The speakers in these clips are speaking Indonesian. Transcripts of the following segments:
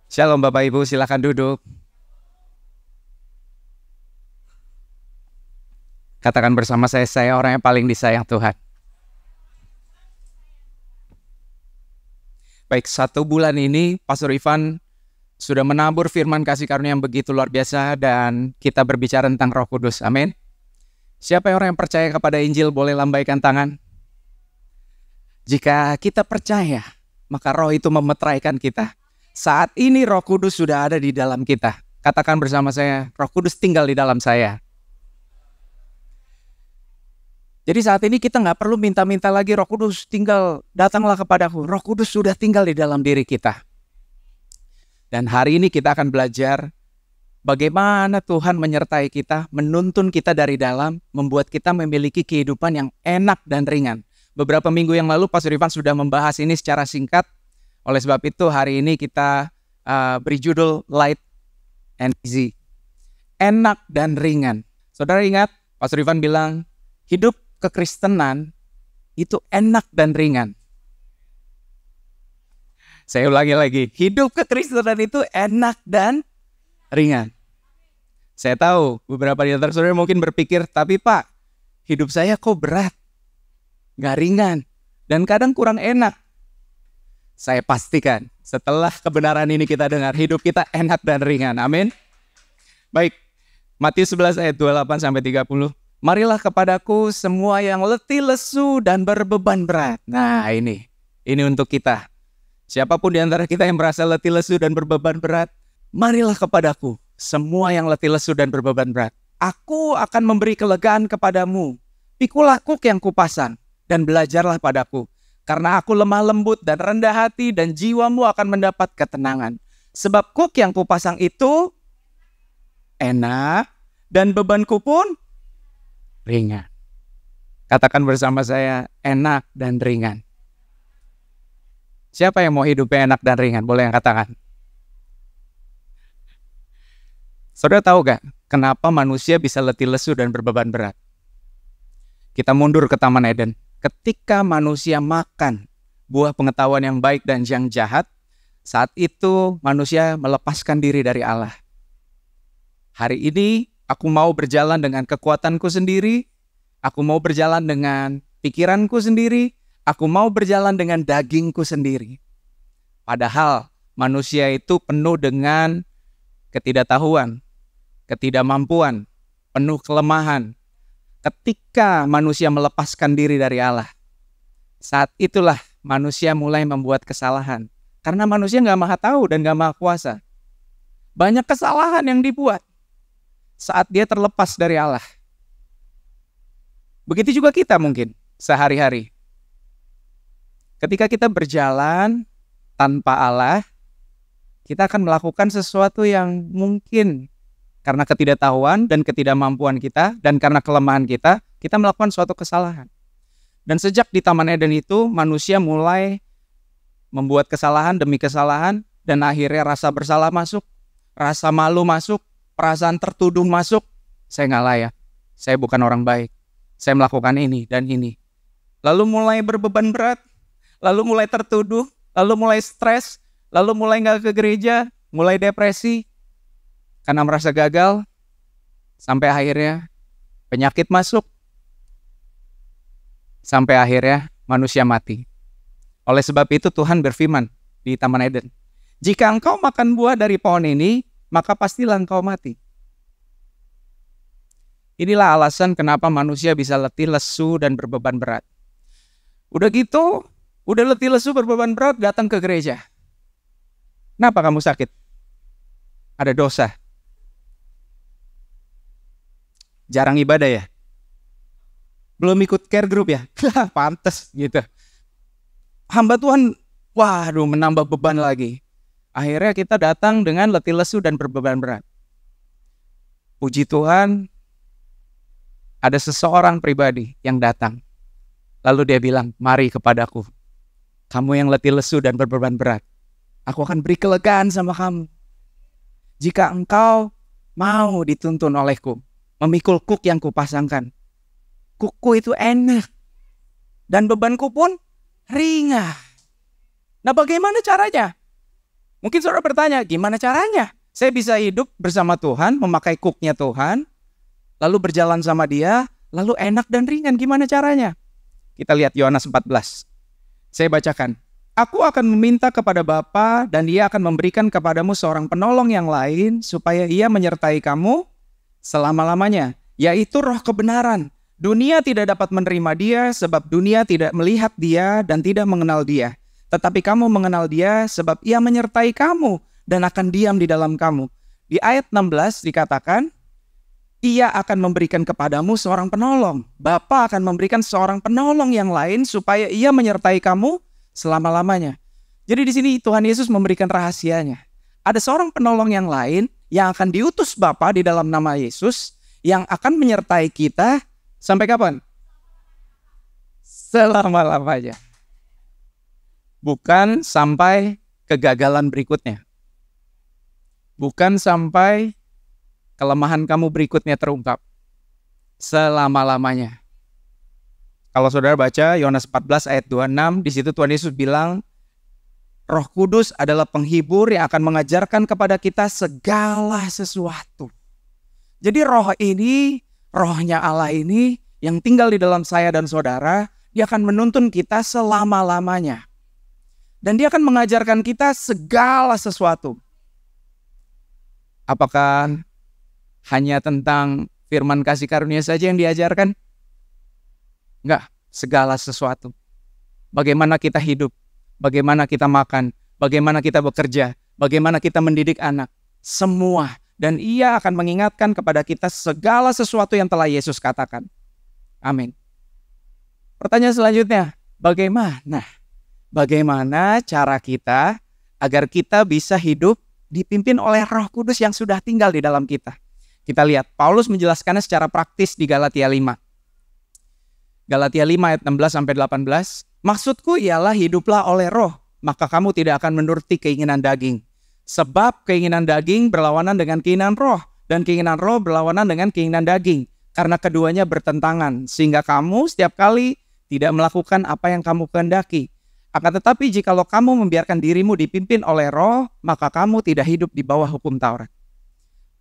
Shalom Bapak Ibu, silakan duduk. Katakan bersama saya orang yang paling disayang Tuhan. Baik, 1 bulan ini Pastor Ivan sudah menabur firman kasih karunia yang begitu luar biasa dan kita berbicara tentang Roh Kudus. Amin. Siapa orang yang percaya kepada Injil boleh lambaikan tangan. Jika kita percaya, maka Roh itu memeteraikan kita. Saat ini Roh Kudus sudah ada di dalam kita. Katakan bersama saya, Roh Kudus tinggal di dalam saya. Jadi saat ini kita nggak perlu minta-minta lagi, Roh Kudus tinggal, datanglah kepadaku. Roh Kudus sudah tinggal di dalam diri kita. Dan hari ini kita akan belajar bagaimana Tuhan menyertai kita, menuntun kita dari dalam, membuat kita memiliki kehidupan yang enak dan ringan. Beberapa minggu yang lalu Pastor Ivan sudah membahas ini secara singkat. Oleh sebab itu hari ini kita beri judul Light and Easy. Enak dan ringan. Saudara ingat, Pastor Ivan bilang, hidup kekristenan itu enak dan ringan. Saya ulangi lagi, hidup kekristenan itu enak dan ringan. Saya tahu beberapa di antara saudara mungkin berpikir, tapi Pak, hidup saya kok berat, gak ringan, dan kadang kurang enak. Saya pastikan setelah kebenaran ini kita dengar, hidup kita enak dan ringan. Amin. Baik, Matius 11 ayat 28-30. Marilah kepadaku semua yang letih lesu dan berbeban berat. Nah ini untuk kita. Siapapun di antara kita yang merasa letih lesu dan berbeban berat, marilah kepadaku semua yang letih lesu dan berbeban berat. Aku akan memberi kelegaan kepadamu. Pikulah kuk yang kupasang dan belajarlah padaku. Karena aku lemah lembut dan rendah hati dan jiwamu akan mendapat ketenangan. Sebab kuk yang kupasang itu enak dan bebanku pun ringan. Katakan bersama saya, enak dan ringan. Siapa yang mau hidupnya enak dan ringan? Boleh yang katakan. Saudara tahu gak kenapa manusia bisa letih lesu dan berbeban berat? Kita mundur ke Taman Eden. Ketika manusia makan buah pengetahuan yang baik dan yang jahat, saat itu manusia melepaskan diri dari Allah. Hari ini aku mau berjalan dengan kekuatanku sendiri, aku mau berjalan dengan pikiranku sendiri, aku mau berjalan dengan dagingku sendiri. Padahal manusia itu penuh dengan ketidaktahuan, ketidakmampuan, penuh kelemahan. Ketika manusia melepaskan diri dari Allah, saat itulah manusia mulai membuat kesalahan. Karena manusia nggak maha tahu dan nggak maha kuasa. Banyak kesalahan yang dibuat saat dia terlepas dari Allah. Begitu juga kita mungkin sehari-hari. Ketika kita berjalan tanpa Allah, kita akan melakukan sesuatu yang mungkin karena ketidaktahuan dan ketidakmampuan kita dan karena kelemahan kita melakukan suatu kesalahan. Dan sejak di Taman Eden itu, manusia mulai membuat kesalahan demi kesalahan dan akhirnya rasa bersalah masuk, rasa malu masuk, perasaan tertuduh masuk. Saya nggak layak, saya bukan orang baik, saya melakukan ini dan ini. Lalu mulai berbeban berat, lalu mulai tertuduh, lalu mulai stres, lalu mulai nggak ke gereja, mulai depresi karena merasa gagal, sampai akhirnya penyakit masuk, sampai akhirnya manusia mati. Oleh sebab itu Tuhan berfirman di Taman Eden, jika engkau makan buah dari pohon ini, maka pastilah engkau mati. Inilah alasan kenapa manusia bisa letih lesu dan berbeban berat. Udah gitu, udah letih lesu berbeban berat, datang ke gereja. Kenapa kamu sakit? Ada dosa. Jarang ibadah ya? Belum ikut care group ya? Pantes gitu. Hamba Tuhan, waduh menambah beban lagi. Akhirnya kita datang dengan letih lesu dan berbeban berat. Puji Tuhan, ada seseorang pribadi yang datang. Lalu dia bilang, mari kepadaku. Kamu yang letih lesu dan berbeban berat. Aku akan beri kelegaan sama kamu. Jika engkau mau dituntun olehku, memikul kuk yang kupasangkan. Kukku itu enak. Dan bebanku pun ringan. Nah bagaimana caranya? Mungkin saudara bertanya, gimana caranya? Saya bisa hidup bersama Tuhan, memakai kuknya Tuhan, lalu berjalan sama Dia, lalu enak dan ringan. Gimana caranya? Kita lihat Yohanes 14. Saya bacakan. Aku akan meminta kepada Bapa dan Dia akan memberikan kepadamu seorang penolong yang lain supaya Ia menyertai kamu selama-lamanya, yaitu Roh kebenaran. Dunia tidak dapat menerima Dia sebab dunia tidak melihat Dia dan tidak mengenal Dia. Tetapi kamu mengenal Dia sebab Ia menyertai kamu dan akan diam di dalam kamu. Di ayat 16 dikatakan, Ia akan memberikan kepadamu seorang penolong. Bapa akan memberikan seorang penolong yang lain supaya Ia menyertai kamu selama-lamanya. Jadi di sini Tuhan Yesus memberikan rahasianya. Ada seorang penolong yang lain yang akan diutus Bapa di dalam nama Yesus yang akan menyertai kita sampai kapan? Selama-lamanya. Bukan sampai kegagalan berikutnya. Bukan sampai kelemahan kamu berikutnya terungkap. Selama-lamanya. Kalau saudara baca Yohanes 14 ayat 26, di situ Tuhan Yesus bilang, Roh Kudus adalah penghibur yang akan mengajarkan kepada kita segala sesuatu. Jadi roh ini, rohnya Allah ini, yang tinggal di dalam saya dan saudara, Dia akan menuntun kita selama-lamanya. Dan Dia akan mengajarkan kita segala sesuatu. Apakah hanya tentang firman kasih karunia saja yang diajarkan? Enggak, segala sesuatu. Bagaimana kita hidup, bagaimana kita makan, bagaimana kita bekerja, bagaimana kita mendidik anak. Semua. Dan Ia akan mengingatkan kepada kita segala sesuatu yang telah Yesus katakan. Amin. Pertanyaan selanjutnya, bagaimana? Bagaimana cara kita agar kita bisa hidup dipimpin oleh Roh Kudus yang sudah tinggal di dalam kita? Kita lihat, Paulus menjelaskannya secara praktis di Galatia 5. Galatia 5 ayat 16-18. Maksudku ialah hiduplah oleh roh, maka kamu tidak akan menuruti keinginan daging. Sebab keinginan daging berlawanan dengan keinginan roh, dan keinginan roh berlawanan dengan keinginan daging. Karena keduanya bertentangan, sehingga kamu setiap kali tidak melakukan apa yang kamu kehendaki. Akan tetapi jikalau kamu membiarkan dirimu dipimpin oleh roh, maka kamu tidak hidup di bawah hukum Taurat.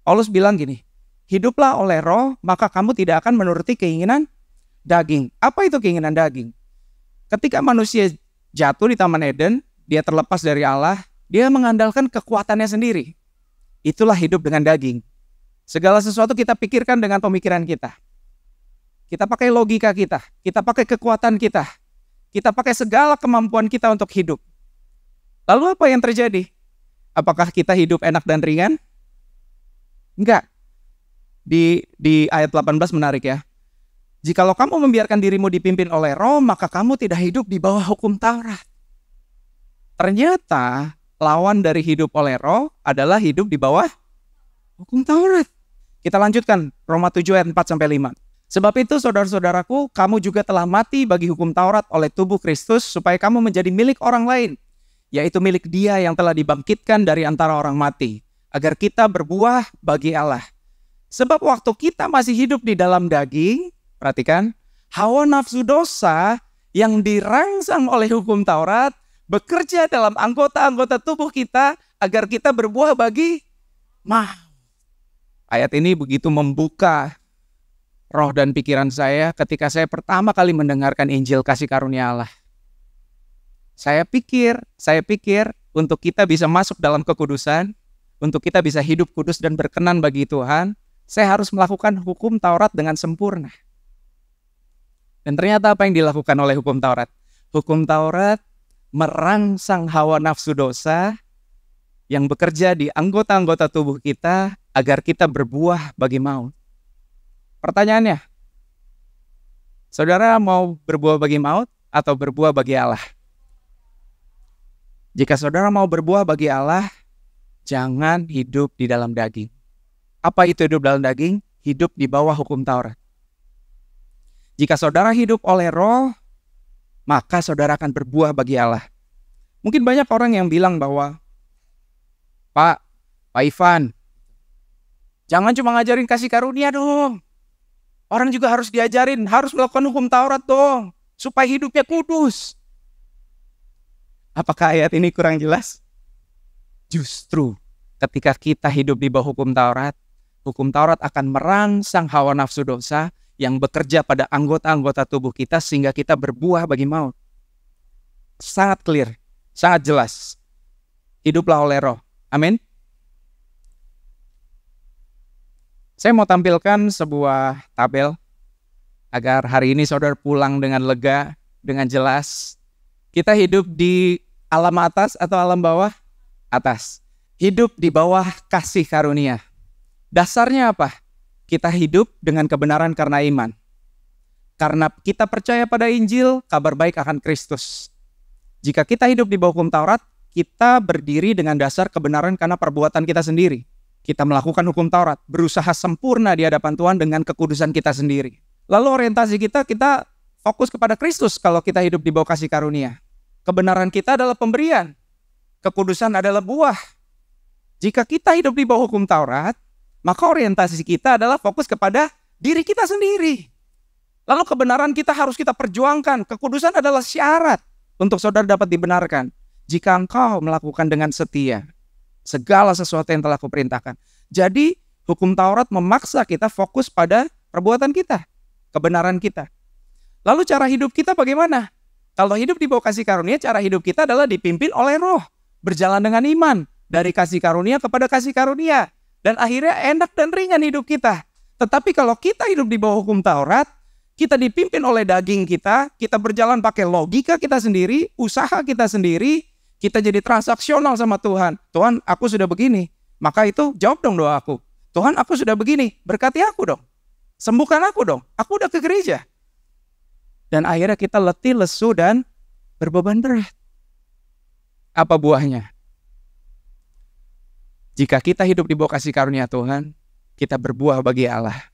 Paulus bilang gini, hiduplah oleh roh, maka kamu tidak akan menuruti keinginan daging. Apa itu keinginan daging? Ketika manusia jatuh di Taman Eden, dia terlepas dari Allah, dia mengandalkan kekuatannya sendiri. Itulah hidup dengan daging. Segala sesuatu kita pikirkan dengan pemikiran kita. Kita pakai logika kita pakai kekuatan kita pakai segala kemampuan kita untuk hidup. Lalu apa yang terjadi? Apakah kita hidup enak dan ringan? Enggak. Di ayat 18 menarik ya. Jikalau kamu membiarkan dirimu dipimpin oleh roh, maka kamu tidak hidup di bawah hukum Taurat. Ternyata lawan dari hidup oleh roh adalah hidup di bawah hukum Taurat. Kita lanjutkan Roma 7 ayat 4-5. Sebab itu saudara-saudaraku, kamu juga telah mati bagi hukum Taurat oleh tubuh Kristus supaya kamu menjadi milik orang lain, yaitu milik Dia yang telah dibangkitkan dari antara orang mati, agar kita berbuah bagi Allah. Sebab waktu kita masih hidup di dalam daging, perhatikan, hawa nafsu dosa yang dirangsang oleh hukum Taurat bekerja dalam anggota-anggota tubuh kita agar kita berbuah bagi maut. Ayat ini begitu membuka roh dan pikiran saya ketika saya pertama kali mendengarkan Injil kasih karunia Allah. Saya pikir untuk kita bisa masuk dalam kekudusan, untuk kita bisa hidup kudus dan berkenan bagi Tuhan, saya harus melakukan hukum Taurat dengan sempurna. Dan ternyata apa yang dilakukan oleh hukum Taurat? Hukum Taurat merangsang hawa nafsu dosa yang bekerja di anggota-anggota tubuh kita agar kita berbuah bagi maut. Pertanyaannya, saudara mau berbuah bagi maut atau berbuah bagi Allah? Jika saudara mau berbuah bagi Allah, jangan hidup di dalam daging. Apa itu hidup dalam daging? Hidup di bawah hukum Taurat. Jika saudara hidup oleh roh, maka saudara akan berbuah bagi Allah. Mungkin banyak orang yang bilang bahwa, Pak Ivan, jangan cuma ngajarin kasih karunia dong. Orang juga harus diajarin, harus melakukan hukum Taurat dong, supaya hidupnya kudus. Apakah ayat ini kurang jelas? Justru ketika kita hidup di bawah hukum Taurat akan merangsang hawa nafsu dosa yang bekerja pada anggota-anggota tubuh kita sehingga kita berbuah bagi maut. Sangat clear, sangat jelas. Hiduplah oleh Roh. Amin. Saya mau tampilkan sebuah tabel agar hari ini saudara pulang dengan lega, dengan jelas. Kita hidup di alam atas atau alam bawah? Atas. Hidup di bawah kasih karunia. Dasarnya apa? Kita hidup dengan kebenaran karena iman. Karena kita percaya pada Injil, kabar baik akan Kristus. Jika kita hidup di bawah hukum Taurat, kita berdiri dengan dasar kebenaran karena perbuatan kita sendiri. Kita melakukan hukum Taurat, berusaha sempurna di hadapan Tuhan dengan kekudusan kita sendiri. Lalu orientasi kita fokus kepada Kristus kalau kita hidup di bawah kasih karunia. Kebenaran kita adalah pemberian. Kekudusan adalah buah. Jika kita hidup di bawah hukum Taurat, maka orientasi kita adalah fokus kepada diri kita sendiri. Lalu kebenaran kita harus kita perjuangkan. Kekudusan adalah syarat untuk saudara dapat dibenarkan. Jika engkau melakukan dengan setia segala sesuatu yang telah kuperintahkan. Jadi hukum Taurat memaksa kita fokus pada perbuatan kita, kebenaran kita. Lalu cara hidup kita bagaimana? Kalau hidup di bawah kasih karunia, cara hidup kita adalah dipimpin oleh Roh. Berjalan dengan iman. Dari kasih karunia kepada kasih karunia. Dan akhirnya enak dan ringan hidup kita. Tetapi kalau kita hidup di bawah hukum Taurat, kita dipimpin oleh daging kita berjalan pakai logika kita sendiri, usaha kita sendiri, kita jadi transaksional sama Tuhan. Tuhan, aku sudah begini. Maka itu jawab dong doa aku. Tuhan, aku sudah begini. Berkati aku dong. Sembuhkan aku dong. Aku udah ke gereja. Dan akhirnya kita letih, lesu, dan berbeban berat. Apa buahnya? Jika kita hidup di bawah kasih karunia Tuhan, kita berbuah bagi Allah.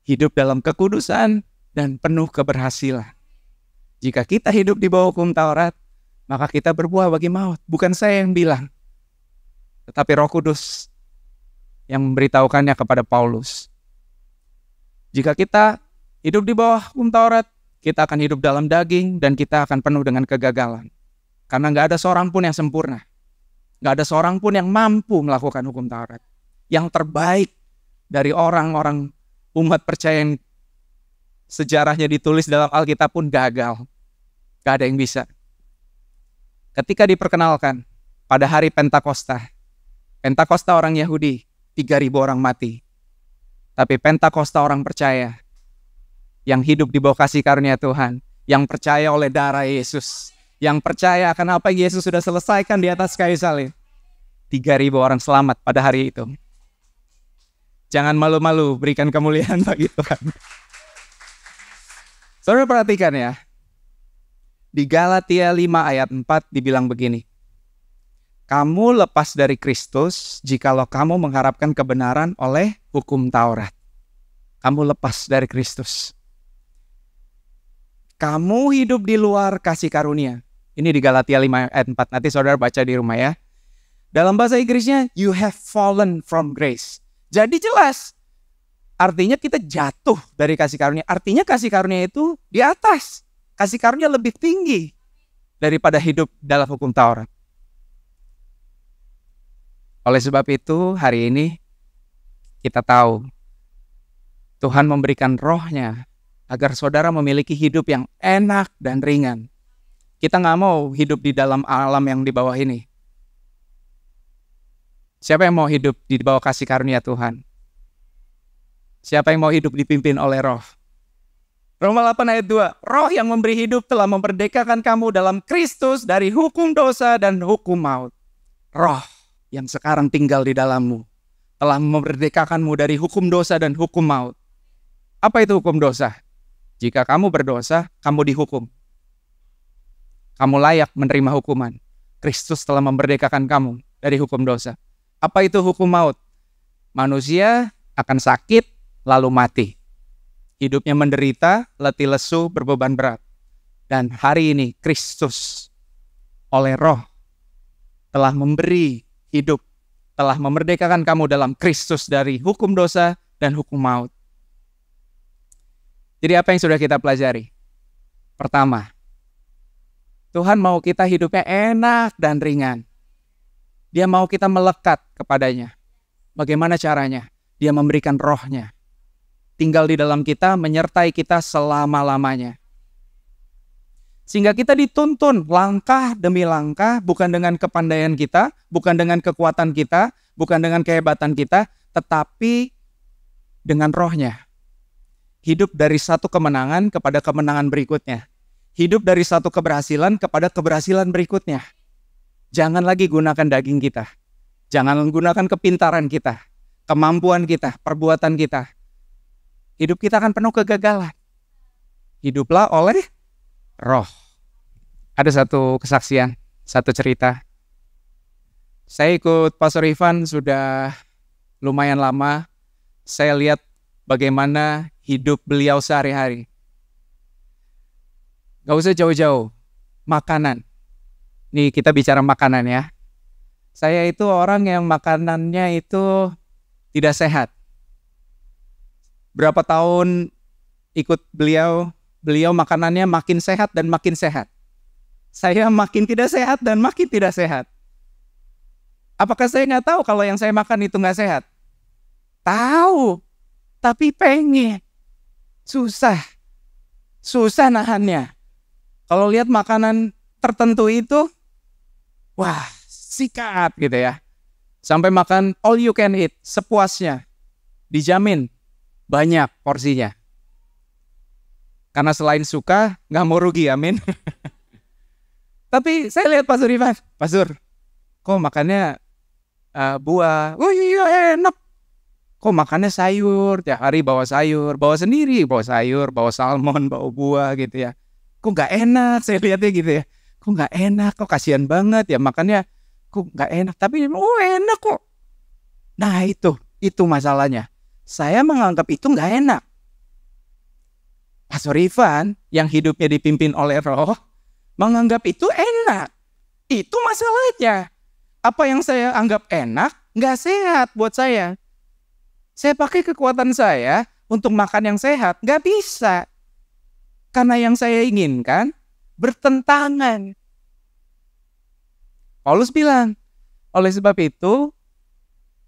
Hidup dalam kekudusan dan penuh keberhasilan. Jika kita hidup di bawah hukum Taurat, maka kita berbuah bagi maut. Bukan saya yang bilang, tetapi Roh Kudus yang memberitahukannya kepada Paulus. Jika kita hidup di bawah hukum Taurat, kita akan hidup dalam daging dan kita akan penuh dengan kegagalan. Karena nggak ada seorang pun yang sempurna. Nggak ada seorang pun yang mampu melakukan hukum Taurat. Yang terbaik dari orang-orang umat percaya yang sejarahnya ditulis dalam Alkitab pun gagal. Nggak ada yang bisa. Ketika diperkenalkan pada hari Pentakosta orang Yahudi, 3.000 orang mati. Tapi Pentakosta orang percaya, yang hidup di bawah kasih karunia Tuhan, yang percaya oleh darah Yesus, yang percaya akan apa Yesus sudah selesaikan di atas kayu salib. 3.000 orang selamat pada hari itu. Jangan malu-malu, berikan kemuliaan bagi Tuhan. Saudara perhatikan ya. Di Galatia 5 ayat 4 dibilang begini. Kamu lepas dari Kristus jikalau kamu mengharapkan kebenaran oleh hukum Taurat. Kamu lepas dari Kristus. Kamu hidup di luar kasih karunia. Ini di Galatia 5 ayat 4. Nanti saudara baca di rumah ya. Dalam bahasa Inggrisnya, you have fallen from grace. Jadi jelas. Artinya kita jatuh dari kasih karunia. Artinya kasih karunia itu di atas. Kasih karunia lebih tinggi daripada hidup dalam hukum Taurat. Oleh sebab itu, hari ini kita tahu Tuhan memberikan Roh-Nya agar saudara memiliki hidup yang enak dan ringan. Kita nggak mau hidup di dalam alam yang di bawah ini. Siapa yang mau hidup di bawah kasih karunia Tuhan? Siapa yang mau hidup dipimpin oleh Roh? Roma 8 ayat 2, Roh yang memberi hidup telah memerdekakan kamu dalam Kristus dari hukum dosa dan hukum maut. Roh yang sekarang tinggal di dalammu telah memerdekakanmu dari hukum dosa dan hukum maut. Apa itu hukum dosa? Jika kamu berdosa, kamu dihukum. Kamu layak menerima hukuman. Kristus telah memerdekakan kamu dari hukum dosa. Apa itu hukum maut? Manusia akan sakit lalu mati. Hidupnya menderita, letih lesu, berbeban berat. Dan hari ini Kristus oleh Roh telah memberi hidup, telah memerdekakan kamu dalam Kristus dari hukum dosa dan hukum maut. Jadi apa yang sudah kita pelajari? Pertama, Tuhan mau kita hidupnya enak dan ringan. Dia mau kita melekat kepadanya. Bagaimana caranya? Dia memberikan rohnya. Tinggal di dalam kita, menyertai kita selama-lamanya. Sehingga kita dituntun langkah demi langkah, bukan dengan kepandaian kita, bukan dengan kekuatan kita, bukan dengan kehebatan kita, tetapi dengan rohnya. Hidup dari satu kemenangan kepada kemenangan berikutnya. Hidup dari satu keberhasilan kepada keberhasilan berikutnya. Jangan lagi gunakan daging kita. Jangan gunakan kepintaran kita, kemampuan kita, perbuatan kita. Hidup kita akan penuh kegagalan. Hiduplah oleh roh. Ada satu kesaksian, satu cerita. Saya ikut Pastor Ivan sudah lumayan lama. Saya lihat bagaimana hidup beliau sehari-hari. Gak usah jauh-jauh. Makanan. Nih kita bicara makanan ya. Saya itu orang yang makanannya itu tidak sehat. Berapa tahun ikut beliau makanannya makin sehat dan makin sehat. Saya makin tidak sehat dan makin tidak sehat. Apakah saya nggak tahu kalau yang saya makan itu nggak sehat? Tahu, tapi pengen. Susah nahannya. Kalau lihat makanan tertentu itu, wah, sikat gitu ya. Sampai makan all you can eat, sepuasnya. Dijamin banyak porsinya. Karena selain suka, nggak mau rugi, amin. Tapi saya lihat Pastor Ivan, Pastor, kok makannya buah? Oh iya enak. Kok makannya sayur? Tiap hari bawa sayur, bawa sendiri, bawa sayur, bawa salmon, bawa buah gitu ya. Kok nggak enak? Saya lihatnya gitu ya. Kok nggak enak? Kok kasihan banget ya makannya. Kok nggak enak? Tapi enak kok. Nah itu masalahnya. Saya menganggap itu nggak enak. Pastor Ivan yang hidupnya dipimpin oleh roh menganggap itu enak. Itu masalahnya. Apa yang saya anggap enak nggak sehat buat saya. Saya pakai kekuatan saya untuk makan yang sehat, nggak bisa. Karena yang saya inginkan bertentangan. Paulus bilang, oleh sebab itu,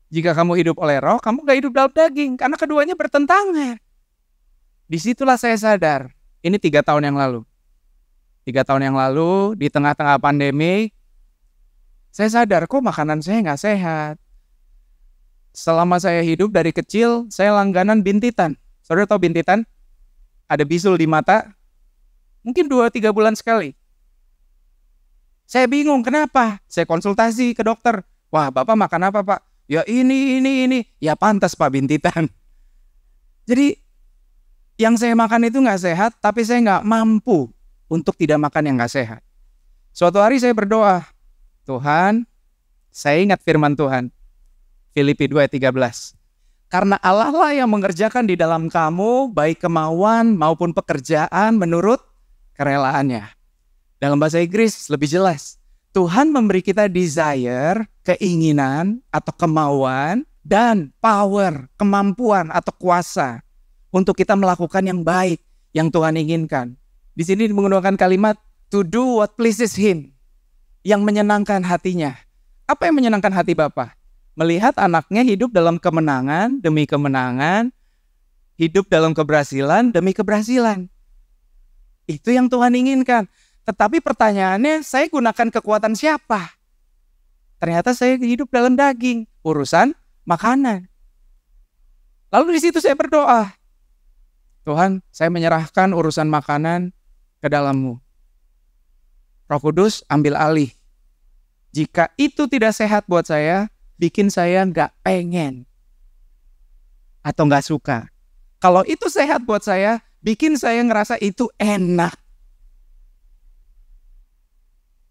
jika kamu hidup oleh roh, kamu gak hidup dalam daging. Karena keduanya bertentangan. Disitulah saya sadar. Ini 3 tahun yang lalu. 3 tahun yang lalu, di tengah-tengah pandemi, saya sadar kok makanan saya gak sehat. Selama saya hidup dari kecil, saya langganan bintitan. Saudara tahu bintitan? Ada bisul di mata. Mungkin 2-3 bulan sekali. Saya bingung kenapa. Saya konsultasi ke dokter. Wah, Bapak makan apa, Pak? Ya ini. Ya pantas, Pak, bintitan. Jadi yang saya makan itu nggak sehat, tapi saya nggak mampu untuk tidak makan yang nggak sehat. Suatu hari saya berdoa, Tuhan, saya ingat firman Tuhan. Filipi 2:13. Karena Allah lah yang mengerjakan di dalam kamu baik kemauan maupun pekerjaan menurut kerelaannya. Dalam bahasa Inggris lebih jelas. Tuhan memberi kita desire, keinginan atau kemauan dan power, kemampuan atau kuasa untuk kita melakukan yang baik yang Tuhan inginkan. Di sini menggunakan kalimat to do what pleases Him, yang menyenangkan hatinya. Apa yang menyenangkan hati Bapa? Melihat anaknya hidup dalam kemenangan demi kemenangan, hidup dalam keberhasilan demi keberhasilan. Itu yang Tuhan inginkan. Tetapi pertanyaannya, saya gunakan kekuatan siapa? Ternyata saya hidup dalam daging, urusan makanan. Lalu di situ saya berdoa, Tuhan, saya menyerahkan urusan makanan ke dalam-Mu. Roh Kudus ambil alih. Jika itu tidak sehat buat saya, bikin saya nggak pengen atau nggak suka. Kalau itu sehat buat saya, bikin saya ngerasa itu enak.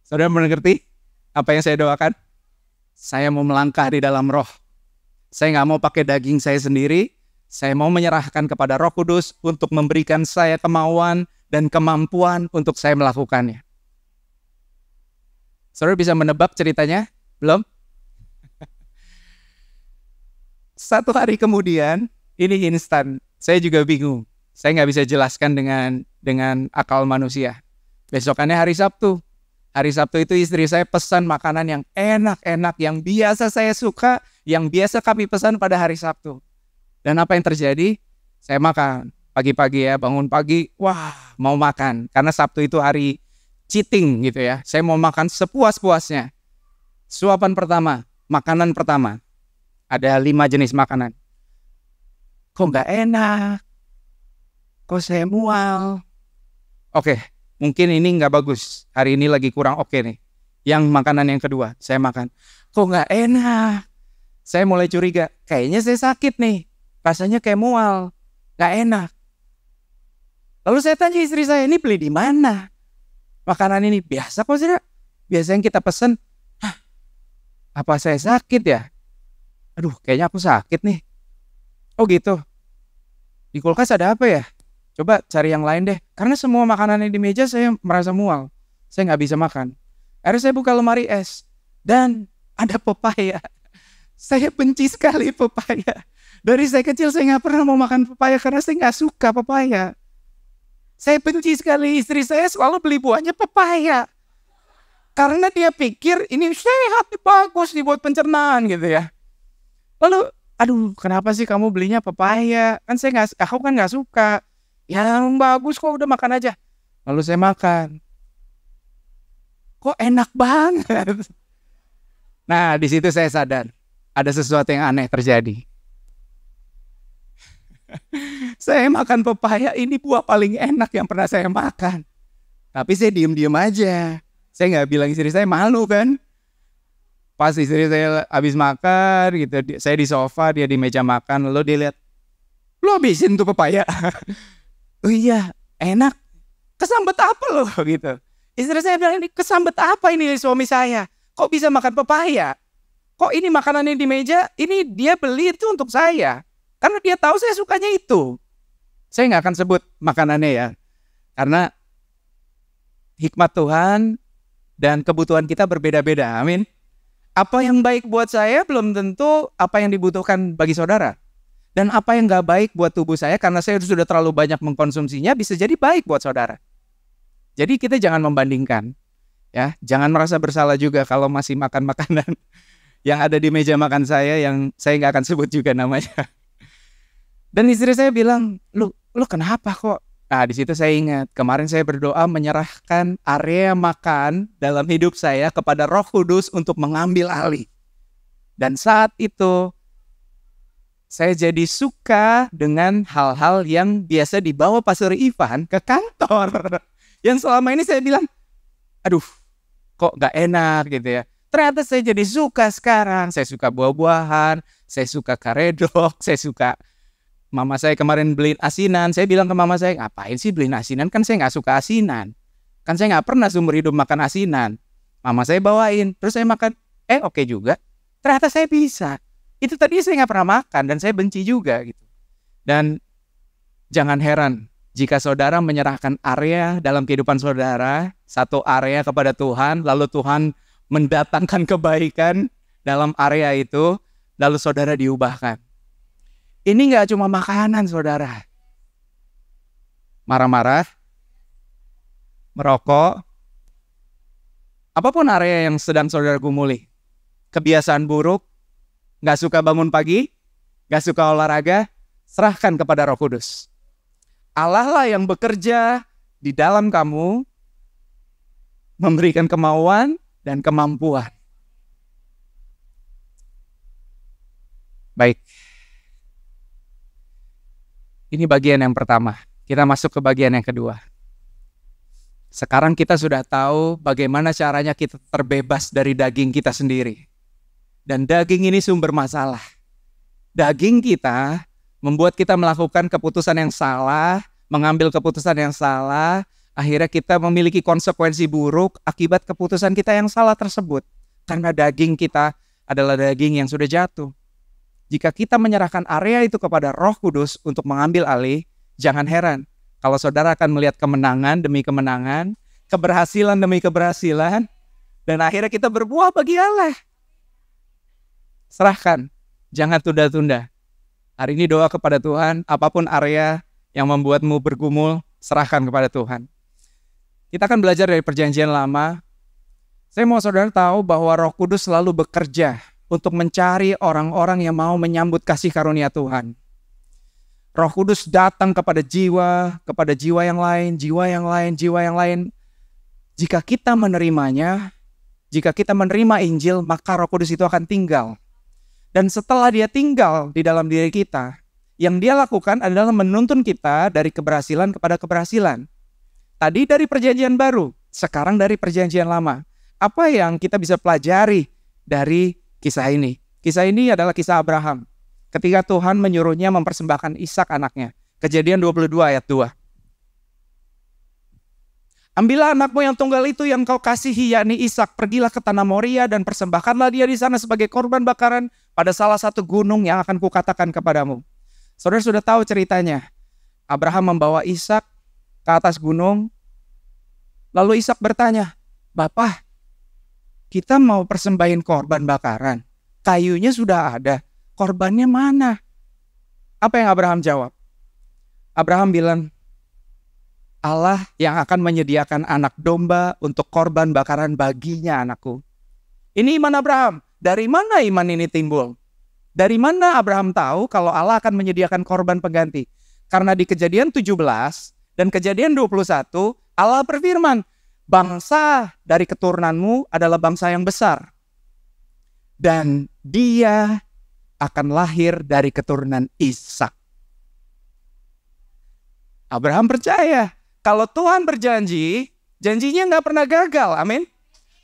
Saudara mengerti apa yang saya doakan? Saya mau melangkah di dalam roh. Saya nggak mau pakai daging saya sendiri. Saya mau menyerahkan kepada Roh Kudus untuk memberikan saya kemauan dan kemampuan untuk saya melakukannya. Saudara bisa menebak ceritanya? Belum? Satu hari kemudian, ini instan. Saya juga bingung. Saya nggak bisa jelaskan dengan akal manusia. Besokannya hari Sabtu. Hari Sabtu itu istri saya pesan makanan yang enak-enak, yang biasa saya suka, yang biasa kami pesan pada hari Sabtu. Dan apa yang terjadi? Saya makan pagi-pagi ya, bangun pagi, wah mau makan. Karena Sabtu itu hari cheating gitu ya. Saya mau makan sepuas-puasnya. Suapan pertama, makanan pertama. Ada 5 jenis makanan. Kok nggak enak? Kok saya mual? Oke, mungkin ini nggak bagus. Hari ini lagi kurang oke nih. Yang makanan yang kedua, saya makan. Kok nggak enak? Saya mulai curiga. Kayaknya saya sakit nih. Rasanya kayak mual. Nggak enak. Lalu saya tanya istri saya, ini beli di mana? Makanan ini biasa kok sih? Biasa yang kita pesen. Hah, apa saya sakit ya? Aduh, kayaknya aku sakit nih. Oh gitu. Di kulkas ada apa ya? Coba cari yang lain deh. Karena semua makanan yang di meja saya merasa mual. Saya nggak bisa makan. Akhirnya saya buka lemari es. Dan ada pepaya. Saya benci sekali pepaya. Dari saya kecil saya nggak pernah mau makan pepaya karena saya nggak suka pepaya. Saya benci sekali. Istri saya selalu beli buahnya pepaya. Karena dia pikir ini sehat, bagus dibuat pencernaan gitu ya. Lalu, aduh kenapa sih kamu belinya pepaya? Kan aku kan nggak suka. Yang bagus kok udah makan aja. Lalu saya makan. Kok enak banget. Nah, di situ saya sadar ada sesuatu yang aneh terjadi. Saya makan pepaya, ini buah paling enak yang pernah saya makan. Tapi saya diem-diem aja. Saya nggak bilang istri saya, malu kan. Pas istri saya habis makan gitu, saya di sofa, dia di meja makan, lalu dia lihat, "Lu habisin tuh pepaya." Oh iya, enak. Kesambet apa loh gitu. Istri saya bilang, ini kesambet apa ini suami saya? Kok bisa makan pepaya? Kok ini makanannya di meja, ini dia beli itu untuk saya. Karena dia tahu saya sukanya itu. Saya nggak akan sebut makanannya ya. Karena hikmat Tuhan dan kebutuhan kita berbeda-beda. Amin. Apa yang baik buat saya belum tentu apa yang dibutuhkan bagi saudara. Dan apa yang gak baik buat tubuh saya karena saya sudah terlalu banyak mengkonsumsinya bisa jadi baik buat saudara. Jadi kita jangan membandingkan. Ya, jangan merasa bersalah juga kalau masih makan makanan yang ada di meja makan saya yang saya gak akan sebut juga namanya. Dan istri saya bilang, lu kenapa kok? Nah di situ saya ingat, kemarin saya berdoa menyerahkan area makan dalam hidup saya kepada Roh Kudus untuk mengambil alih. Dan saat itu, saya jadi suka dengan hal-hal yang biasa dibawa Pastor Ivan ke kantor. Yang selama ini saya bilang, aduh kok gak enak gitu ya. Ternyata saya jadi suka sekarang. Saya suka buah-buahan, saya suka karedok, saya suka. Mama saya kemarin beliin asinan. Saya bilang ke mama saya, ngapain sih beliin asinan? Kan saya gak suka asinan. Kan saya gak pernah seumur hidup makan asinan. Mama saya bawain, terus saya makan. Oke juga. Ternyata saya bisa. Itu tadi saya gak pernah makan dan saya benci juga gitu. Dan jangan heran jika saudara menyerahkan area dalam kehidupan saudara, satu area kepada Tuhan, lalu Tuhan mendatangkan kebaikan dalam area itu, lalu saudara diubahkan. Ini gak cuma makanan saudara. Marah-marah, merokok, apapun area yang sedang saudara gumuli. Kebiasaan buruk, gak suka bangun pagi, gak suka olahraga, serahkan kepada Roh Kudus. Allah lah yang bekerja di dalam kamu, memberikan kemauan dan kemampuan. Baik. Ini bagian yang pertama. Kita masuk ke bagian yang kedua. Sekarang kita sudah tahu bagaimana caranya kita terbebas dari daging kita sendiri. Dan daging ini sumber masalah. Daging kita membuat kita melakukan keputusan yang salah, mengambil keputusan yang salah, akhirnya kita memiliki konsekuensi buruk akibat keputusan kita yang salah tersebut. Karena daging kita adalah daging yang sudah jatuh. Jika kita menyerahkan area itu kepada Roh Kudus untuk mengambil alih, jangan heran kalau saudara akan melihat kemenangan demi kemenangan, keberhasilan demi keberhasilan, dan akhirnya kita berbuah bagi Allah. Serahkan, jangan tunda-tunda. Hari ini doa kepada Tuhan, apapun area yang membuatmu bergumul, serahkan kepada Tuhan. Kita akan belajar dari Perjanjian Lama, Saya mau saudara tahu bahwa Roh Kudus selalu bekerja untuk mencari orang-orang yang mau menyambut kasih karunia Tuhan. Roh Kudus datang kepada jiwa yang lain, jiwa yang lain. Jika kita menerimanya, jika kita menerima Injil, maka Roh Kudus itu akan tinggal. Dan setelah dia tinggal di dalam diri kita, yang dia lakukan adalah menuntun kita dari keberhasilan kepada keberhasilan. Tadi dari perjanjian baru, sekarang dari perjanjian lama. Apa yang kita bisa pelajari dari kisah ini? Kisah ini adalah kisah Abraham. Ketika Tuhan menyuruhnya mempersembahkan Ishak anaknya. Kejadian 22 ayat 2. Ambillah anakmu yang tunggal itu yang kau kasihi, yakni Ishak. Pergilah ke tanah Moria dan persembahkanlah dia di sana sebagai korban bakaran pada salah satu gunung yang akan kukatakan kepadamu. Saudara sudah tahu ceritanya. Abraham membawa Ishak ke atas gunung. Lalu Ishak bertanya, "Bapak, kita mau persembahin korban bakaran. Kayunya sudah ada. Korbannya mana?" Apa yang Abraham jawab? Abraham bilang, "Allah yang akan menyediakan anak domba untuk korban bakaran baginya, anakku." Ini iman Abraham. Dari mana iman ini timbul? Dari mana Abraham tahu kalau Allah akan menyediakan korban pengganti? Karena di Kejadian 17 dan Kejadian 21, Allah berfirman, "Bangsa dari keturunanmu adalah bangsa yang besar. Dan dia akan lahir dari keturunan Ishak." Abraham percaya kalau Tuhan berjanji, janjinya nggak pernah gagal. Amin.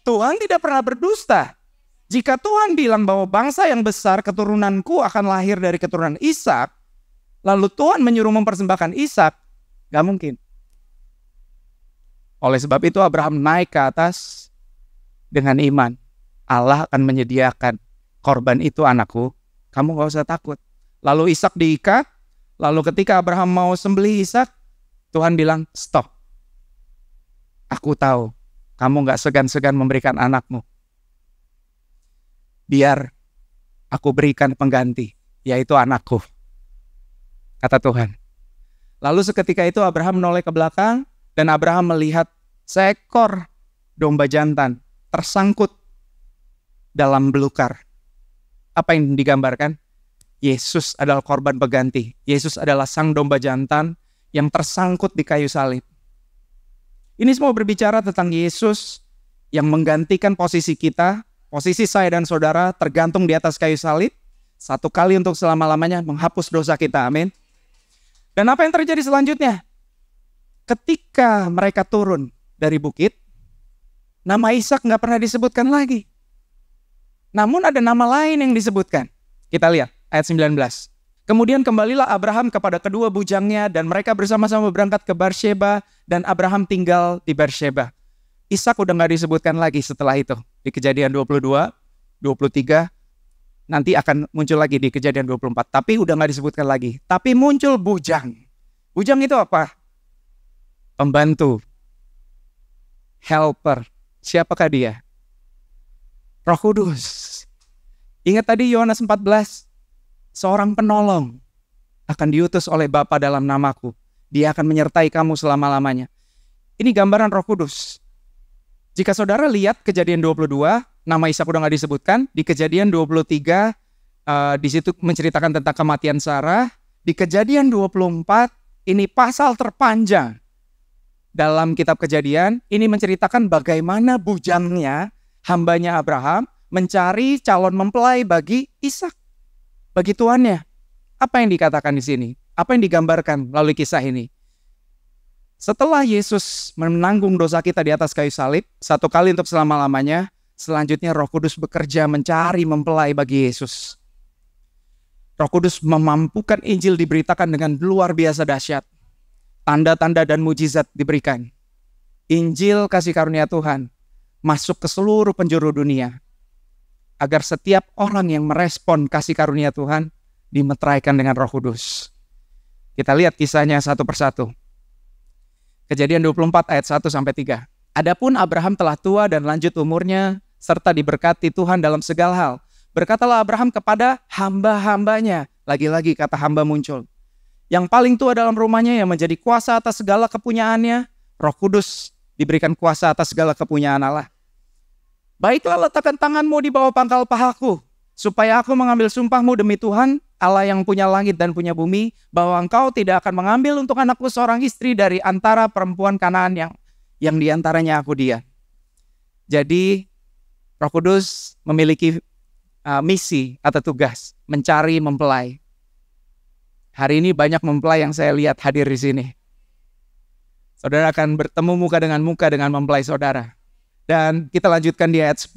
Tuhan tidak pernah berdusta. Jika Tuhan bilang bahwa bangsa yang besar keturunanku akan lahir dari keturunan Ishak, lalu Tuhan menyuruh mempersembahkan Ishak, nggak mungkin. Oleh sebab itu Abraham naik ke atas dengan iman. Allah akan menyediakan korban itu, anakku. Kamu gak usah takut. Lalu Ishak diikat. Lalu ketika Abraham mau sembelih Ishak, Tuhan bilang, "Stop. Aku tahu kamu gak segan-segan memberikan anakmu. Biar aku berikan pengganti, yaitu anakku," kata Tuhan. Lalu seketika itu Abraham menoleh ke belakang dan Abraham melihat seekor domba jantan tersangkut dalam belukar. Apa yang digambarkan? Yesus adalah korban pengganti. Yesus adalah sang domba jantan yang tersangkut di kayu salib. Ini semua berbicara tentang Yesus yang menggantikan posisi kita, posisi saya dan saudara tergantung di atas kayu salib, satu kali untuk selama-lamanya menghapus dosa kita. Amin. Dan apa yang terjadi selanjutnya? Ketika mereka turun dari bukit, nama Ishak nggak pernah disebutkan lagi. Namun ada nama lain yang disebutkan. Kita lihat ayat 19. Kemudian kembalilah Abraham kepada kedua bujangnya dan mereka bersama-sama berangkat ke Beersheba dan Abraham tinggal di Beersheba. Ishak udah gak disebutkan lagi setelah itu. Di Kejadian 22, 23, nanti akan muncul lagi di Kejadian 24. Tapi udah gak disebutkan lagi. Tapi muncul bujang. Bujang itu apa? Pembantu. Helper. Siapakah dia? Roh Kudus. Ingat tadi Yohanes 14. Seorang penolong akan diutus oleh Bapa dalam namaku. Dia akan menyertai kamu selama-lamanya. Ini gambaran Roh Kudus. Jika saudara lihat Kejadian 22, nama Ishak udah gak disebutkan. Di Kejadian 23, di situ menceritakan tentang kematian Sarah. Di Kejadian 24, ini pasal terpanjang dalam kitab Kejadian. Ini menceritakan bagaimana bujangnya, hambanya Abraham, mencari calon mempelai bagi Ishak, bagi tuannya. Apa yang dikatakan di sini? Apa yang digambarkan melalui kisah ini? Setelah Yesus menanggung dosa kita di atas kayu salib, satu kali untuk selama-lamanya, selanjutnya Roh Kudus bekerja mencari mempelai bagi Yesus. Roh Kudus memampukan Injil diberitakan dengan luar biasa dahsyat. Tanda-tanda dan mujizat diberikan. Injil kasih karunia Tuhan masuk ke seluruh penjuru dunia, agar setiap orang yang merespon kasih karunia Tuhan dimeteraikan dengan Roh Kudus. Kita lihat kisahnya satu persatu. Kejadian 24 ayat 1-3. Adapun Abraham telah tua dan lanjut umurnya, serta diberkati Tuhan dalam segala hal. Berkatalah Abraham kepada hamba-hambanya. Lagi-lagi kata hamba muncul. Yang paling tua dalam rumahnya yang menjadi kuasa atas segala kepunyaannya. Roh Kudus diberikan kuasa atas segala kepunyaan Allah. Baiklah, letakkan tanganmu di bawah pangkal pahaku, supaya aku mengambil sumpahmu demi Tuhan, Allah yang punya langit dan punya bumi, bahwa engkau tidak akan mengambil untuk anakku seorang istri dari antara perempuan Kanaan yang diantaranya aku dia. Jadi Roh Kudus memiliki misi atau tugas mencari mempelai. Hari ini banyak mempelai yang saya lihat hadir di sini. Saudara akan bertemu muka dengan mempelai saudara. Dan kita lanjutkan di ayat 10.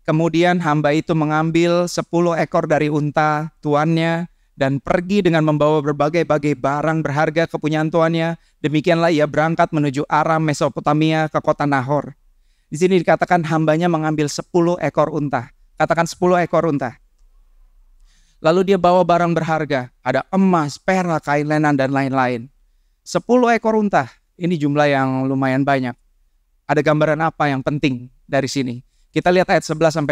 Kemudian hamba itu mengambil 10 ekor dari unta tuannya dan pergi dengan membawa berbagai-bagai barang berharga kepunyaan tuannya. Demikianlah ia berangkat menuju Aram Mesopotamia ke kota Nahor. Di sini dikatakan hambanya mengambil 10 ekor unta. Katakan 10 ekor unta. Lalu dia bawa barang berharga. Ada emas, perak, kain lenan, dan lain-lain. 10 ekor unta. Ini jumlah yang lumayan banyak. Ada gambaran apa yang penting dari sini? Kita lihat ayat 11-12.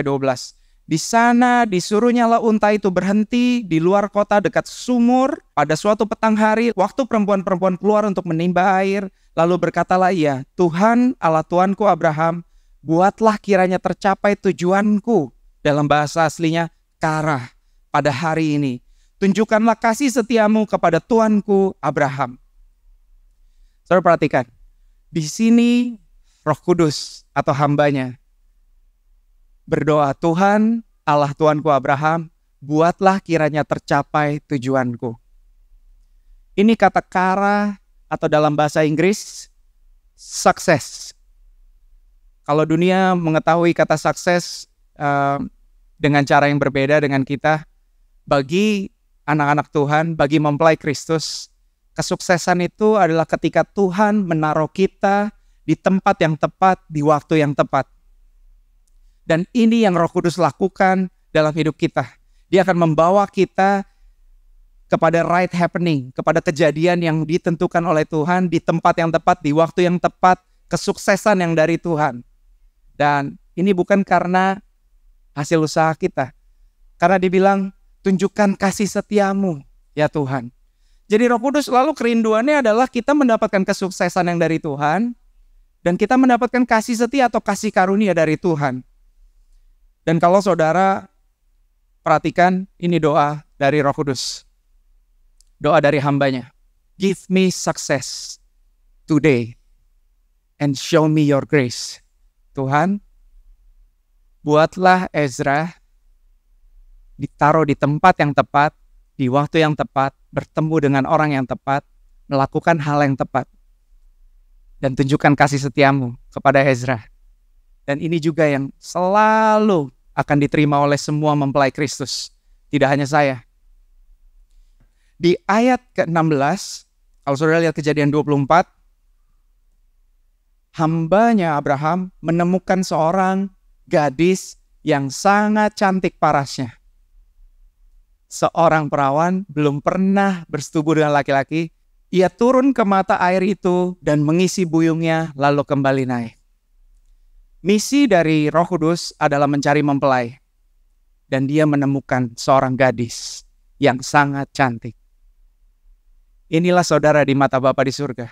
Di sana disuruhnyalah unta itu berhenti di luar kota dekat sumur. Pada suatu petang hari, waktu perempuan-perempuan keluar untuk menimba air. Lalu berkatalah ia, Tuhan Allah Tuanku Abraham, buatlah kiranya tercapai tujuanku. Dalam bahasa aslinya, Karah, pada hari ini. Tunjukkanlah kasih setiamu kepada Tuanku Abraham. Saudara perhatikan, di sini Roh Kudus atau hambanya berdoa, Tuhan Allah Tuanku Abraham, buatlah kiranya tercapai tujuanku. Ini kata kara atau dalam bahasa Inggris, sukses. Kalau dunia mengetahui kata sukses dengan cara yang berbeda dengan kita, bagi anak-anak Tuhan, bagi mempelai Kristus, kesuksesan itu adalah ketika Tuhan menaruh kita di tempat yang tepat, di waktu yang tepat. Dan ini yang Roh Kudus lakukan dalam hidup kita. Dia akan membawa kita kepada right happening, kepada kejadian yang ditentukan oleh Tuhan, di tempat yang tepat, di waktu yang tepat, kesuksesan yang dari Tuhan. Dan ini bukan karena hasil usaha kita. Karena dibilang, tunjukkan kasih setiamu, ya Tuhan. Jadi Roh Kudus selalu kerinduannya adalah kita mendapatkan kesuksesan yang dari Tuhan, dan kita mendapatkan kasih setia atau kasih karunia dari Tuhan. Dan kalau saudara perhatikan, ini doa dari Roh Kudus. Doa dari hambanya. Give me success today and show me your grace. Tuhan, buatlah Ezra ditaruh di tempat yang tepat, di waktu yang tepat, bertemu dengan orang yang tepat, melakukan hal yang tepat. Dan tunjukkan kasih setiamu kepada Ezra. Dan ini juga yang selalu akan diterima oleh semua mempelai Kristus. Tidak hanya saya. Di ayat ke-16, kalau saudara lihat Kejadian 24, hambanya Abraham menemukan seorang gadis yang sangat cantik parasnya. Seorang perawan belum pernah bersetubuh dengan laki-laki. Ia turun ke mata air itu dan mengisi buyungnya lalu kembali naik. Misi dari Roh Kudus adalah mencari mempelai. Dan dia menemukan seorang gadis yang sangat cantik. Inilah saudara di mata Bapa di surga.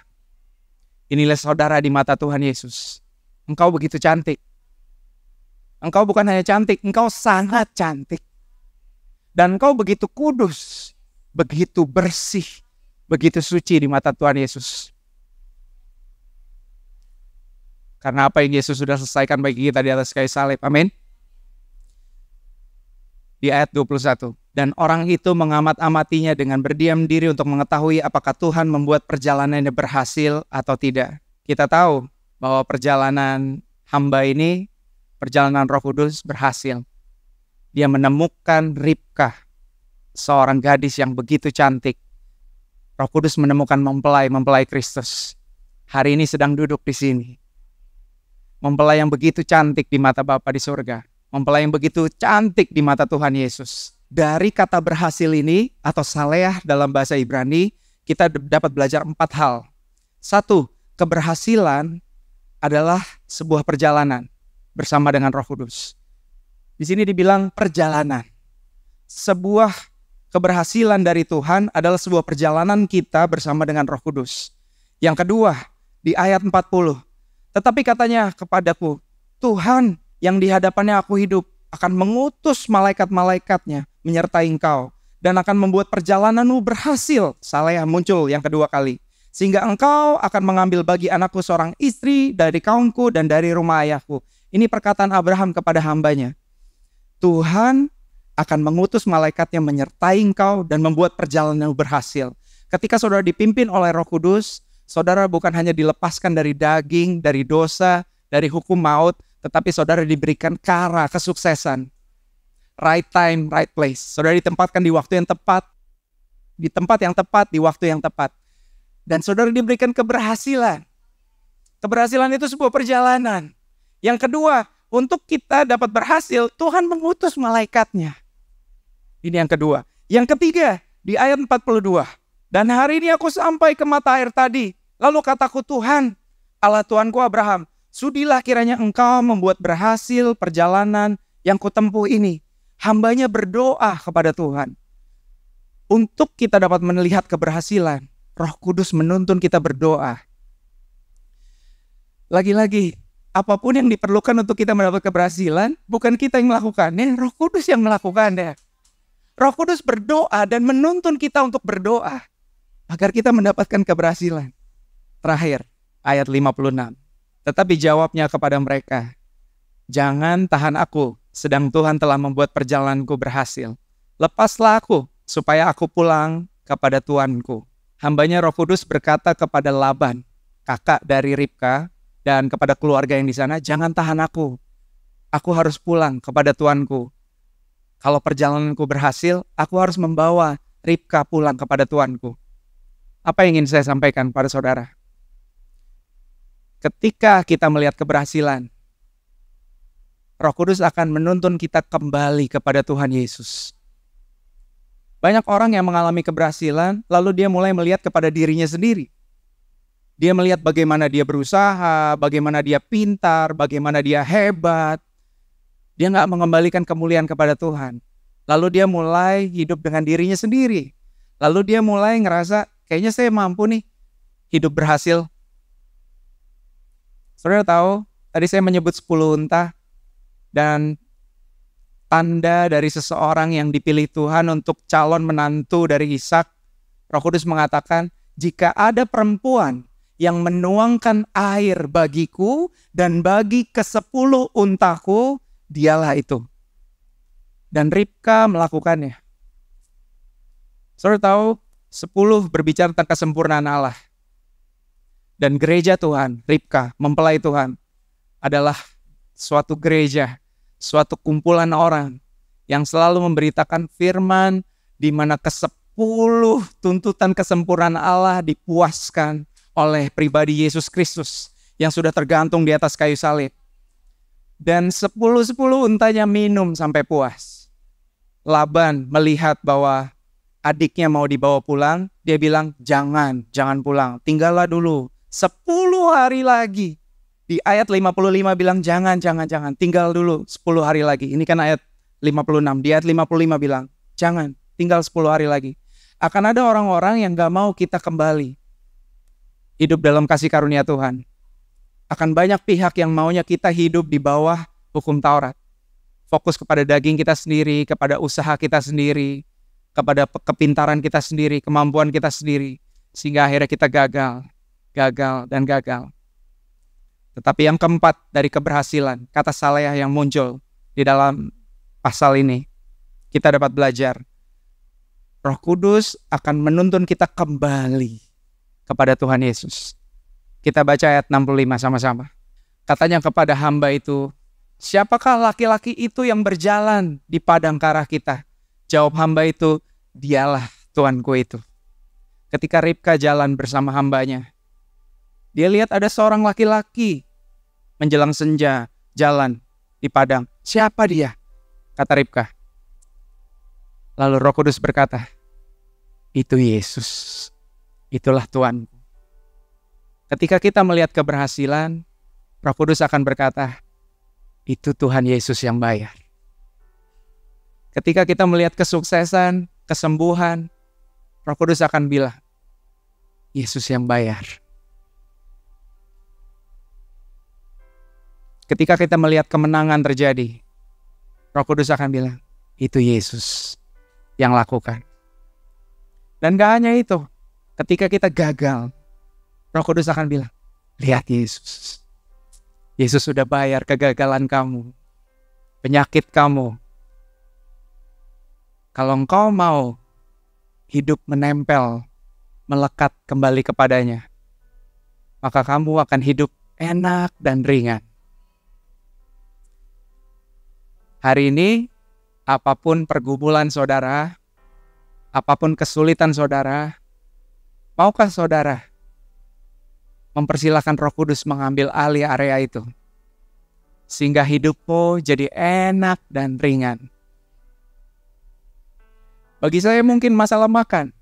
Inilah saudara di mata Tuhan Yesus. Engkau begitu cantik. Engkau bukan hanya cantik, engkau sangat cantik. Dan engkau begitu kudus, begitu bersih, begitu suci di mata Tuhan Yesus. Karena apa yang Yesus sudah selesaikan bagi kita di atas kayu salib. Amin. Di ayat 21. Dan orang itu mengamat-amatinya dengan berdiam diri untuk mengetahui apakah Tuhan membuat perjalanannya berhasil atau tidak. Kita tahu bahwa perjalanan hamba ini, perjalanan Roh Kudus berhasil. Dia menemukan Ribkah, seorang gadis yang begitu cantik. Roh Kudus menemukan mempelai Kristus. Hari ini sedang duduk di sini. Mempelai yang begitu cantik di mata Bapa di surga. Mempelai yang begitu cantik di mata Tuhan Yesus. Dari kata berhasil ini atau saleah dalam bahasa Ibrani, kita dapat belajar 4 hal. 1, keberhasilan adalah sebuah perjalanan bersama dengan Roh Kudus. Di sini dibilang perjalanan. Sebuah keberhasilan dari Tuhan adalah sebuah perjalanan kita bersama dengan Roh Kudus. Yang kedua, di ayat 40. Tetapi katanya kepadaku, Tuhan, yang di hadapannya aku hidup akan mengutus malaikat-malaikatnya menyertai engkau dan akan membuat perjalananmu berhasil. Saleh muncul yang kedua kali. Sehingga engkau akan mengambil bagi anakku seorang istri dari kaumku dan dari rumah ayahku. Ini perkataan Abraham kepada hambanya. Tuhan akan mengutus malaikatnya menyertai engkau dan membuat perjalananmu berhasil. Ketika saudara dipimpin oleh Roh Kudus, saudara bukan hanya dilepaskan dari daging, dari dosa, dari hukum maut, tetapi saudara diberikan kara kesuksesan. Right time, right place. Saudara ditempatkan di waktu yang tepat, di tempat yang tepat, di waktu yang tepat. Dan saudara diberikan keberhasilan. Keberhasilan itu sebuah perjalanan. Yang kedua, untuk kita dapat berhasil, Tuhan mengutus malaikatnya. Ini yang kedua. Yang ketiga, di ayat 42. Dan hari ini aku sampai ke mata air tadi. Lalu kataku, Tuhan, Allah Tuanku Abraham, sudilah kiranya engkau membuat berhasil perjalanan yang kutempuh ini. Hambanya berdoa kepada Tuhan. Untuk kita dapat melihat keberhasilan, Roh Kudus menuntun kita berdoa. Lagi-lagi, apapun yang diperlukan untuk kita mendapat keberhasilan, bukan kita yang melakukannya, Roh Kudus yang melakukannya. Roh Kudus berdoa dan menuntun kita untuk berdoa agar kita mendapatkan keberhasilan. Terakhir, ayat 56. Tetapi jawabnya kepada mereka, jangan tahan aku, sedang Tuhan telah membuat perjalananku berhasil. Lepaslah aku, supaya aku pulang kepada Tuanku. Hambanya Roh Kudus berkata kepada Laban, kakak dari Ribka, dan kepada keluarga yang di sana, jangan tahan aku. Aku harus pulang kepada Tuanku. Kalau perjalananku berhasil, aku harus membawa Ribka pulang kepada Tuanku. Apa yang ingin saya sampaikan pada saudara? Ketika kita melihat keberhasilan, Roh Kudus akan menuntun kita kembali kepada Tuhan Yesus. Banyak orang yang mengalami keberhasilan, lalu dia mulai melihat kepada dirinya sendiri. Dia melihat bagaimana dia berusaha, bagaimana dia pintar, bagaimana dia hebat. Dia nggak mengembalikan kemuliaan kepada Tuhan. Lalu dia mulai hidup dengan dirinya sendiri. Lalu dia mulai ngerasa, kayaknya saya mampu nih hidup berhasil. Saudara tahu, tadi saya menyebut 10 unta dan tanda dari seseorang yang dipilih Tuhan untuk calon menantu dari Ishak. Roh Kudus mengatakan, jika ada perempuan yang menuangkan air bagiku dan bagi ke-10 untaku, dialah itu. Dan Ribka melakukannya. Saudara tahu, 10 berbicara tentang kesempurnaan Allah. Dan gereja Tuhan, Ribka, mempelai Tuhan, adalah suatu gereja, suatu kumpulan orang yang selalu memberitakan firman di mana ke-10 tuntutan kesempurnaan Allah dipuaskan oleh pribadi Yesus Kristus yang sudah tergantung di atas kayu salib. Dan 10 untanya minum sampai puas. Laban melihat bahwa adiknya mau dibawa pulang, dia bilang, jangan pulang, tinggallah dulu 10 hari lagi. Di ayat 55 bilang jangan, tinggal dulu 10 hari lagi. Ini kan ayat 56. Di ayat 55 bilang, jangan, tinggal 10 hari lagi. Akan ada orang-orang yang gak mau kita kembali hidup dalam kasih karunia Tuhan. Akan banyak pihak yang maunya kita hidup di bawah hukum Taurat. Fokus kepada daging kita sendiri, kepada usaha kita sendiri, kepada kepintaran kita sendiri, kemampuan kita sendiri. Sehingga akhirnya kita gagal. Tetapi yang keempat dari keberhasilan, kata Saleh yang muncul di dalam pasal ini, kita dapat belajar. Roh Kudus akan menuntun kita kembali kepada Tuhan Yesus. Kita baca ayat 65 sama-sama. Katanya kepada hamba itu, siapakah laki-laki itu yang berjalan di padang kara kita? Jawab hamba itu, dialah Tuanku itu. Ketika Ribka jalan bersama hambanya, dia lihat ada seorang laki-laki menjelang senja jalan di padang. Siapa dia? Kata Ribka. Lalu Roh Kudus berkata, itu Yesus. Itulah Tuhan. Ketika kita melihat keberhasilan, Roh Kudus akan berkata, itu Tuhan Yesus yang bayar. Ketika kita melihat kesuksesan, kesembuhan, Roh Kudus akan bilang, Yesus yang bayar. Ketika kita melihat kemenangan terjadi, Roh Kudus akan bilang, itu Yesus yang lakukan. Dan gak hanya itu, ketika kita gagal, Roh Kudus akan bilang, lihat Yesus. Yesus sudah bayar kegagalan kamu, penyakit kamu. Kalau engkau mau hidup menempel, melekat kembali kepadanya, maka kamu akan hidup enak dan ringan. Hari ini, apapun pergumulan saudara, apapun kesulitan saudara, maukah saudara mempersilahkan Roh Kudus mengambil alih area itu, sehingga hidupmu jadi enak dan ringan? Bagi saya mungkin masalah makan,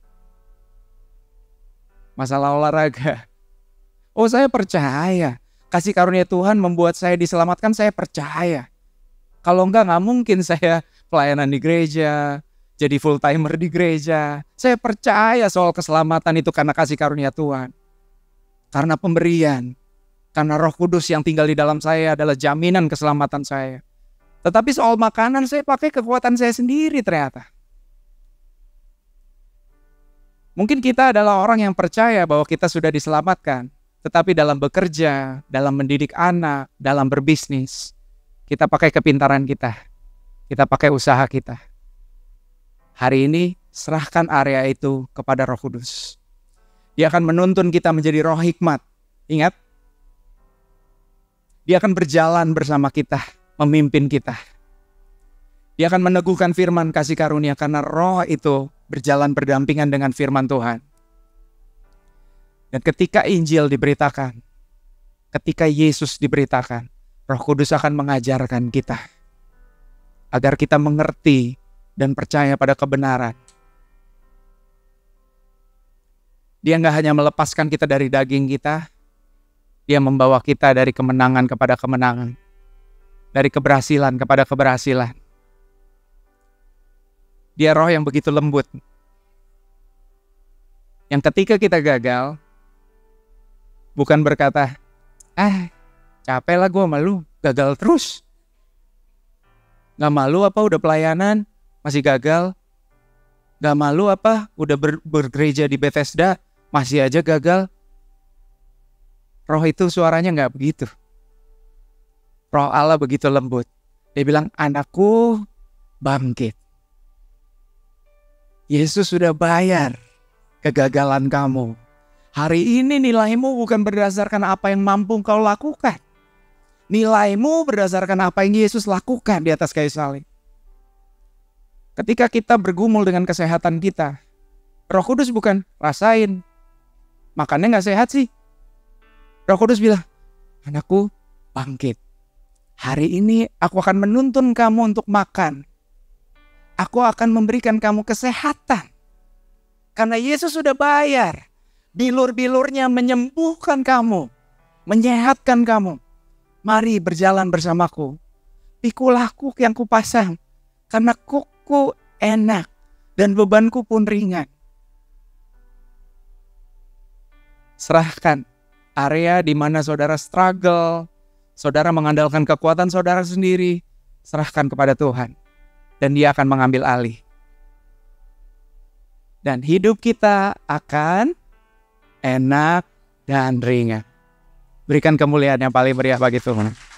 masalah olahraga. Oh, saya percaya kasih karunia Tuhan membuat saya diselamatkan, saya percaya. Kalau enggak mungkin saya pelayanan di gereja, jadi full timer di gereja. Saya percaya soal keselamatan itu karena kasih karunia Tuhan. Karena pemberian, karena Roh Kudus yang tinggal di dalam saya adalah jaminan keselamatan saya. Tetapi soal makanan saya pakai kekuatan saya sendiri ternyata. Mungkin kita adalah orang yang percaya bahwa kita sudah diselamatkan, tetapi dalam bekerja, dalam mendidik anak, dalam berbisnis, kita pakai kepintaran kita pakai usaha kita. Hari ini serahkan area itu kepada Roh Kudus. Dia akan menuntun kita menjadi roh hikmat. Ingat, dia akan berjalan bersama kita, memimpin kita. Dia akan meneguhkan firman kasih karunia karena roh itu berjalan berdampingan dengan firman Tuhan. Dan ketika Injil diberitakan, ketika Yesus diberitakan, Roh Kudus akan mengajarkan kita agar kita mengerti dan percaya pada kebenaran. Dia gak hanya melepaskan kita dari daging kita, dia membawa kita dari kemenangan kepada kemenangan, dari keberhasilan kepada keberhasilan. Dia roh yang begitu lembut, yang ketika kita gagal, bukan berkata, capek lah gue malu, gagal terus. Gak malu apa udah pelayanan, masih gagal. Gak malu apa udah bergereja di Bethesda, masih aja gagal. Roh itu suaranya gak begitu. Roh Allah begitu lembut. Dia bilang, anakku bangkit. Yesus sudah bayar kegagalan kamu. Hari ini nilaimu bukan berdasarkan apa yang mampu kau lakukan. Nilaimu berdasarkan apa yang Yesus lakukan di atas kayu salib. Ketika kita bergumul dengan kesehatan kita, Roh Kudus bukan rasain, makannya gak sehat sih. Roh Kudus bilang, anakku bangkit. Hari ini aku akan menuntun kamu untuk makan. Aku akan memberikan kamu kesehatan. Karena Yesus sudah bayar. Bilur-bilurnya menyembuhkan kamu, menyehatkan kamu. Mari berjalan bersamaku. Pikulah kuk yang kupasang, karena kukku enak dan bebanku pun ringan. Serahkan area di mana saudara struggle, saudara mengandalkan kekuatan saudara sendiri, serahkan kepada Tuhan. Dan dia akan mengambil alih. Dan hidup kita akan enak dan ringan. Berikan kemuliaan yang paling meriah bagi Tuhan.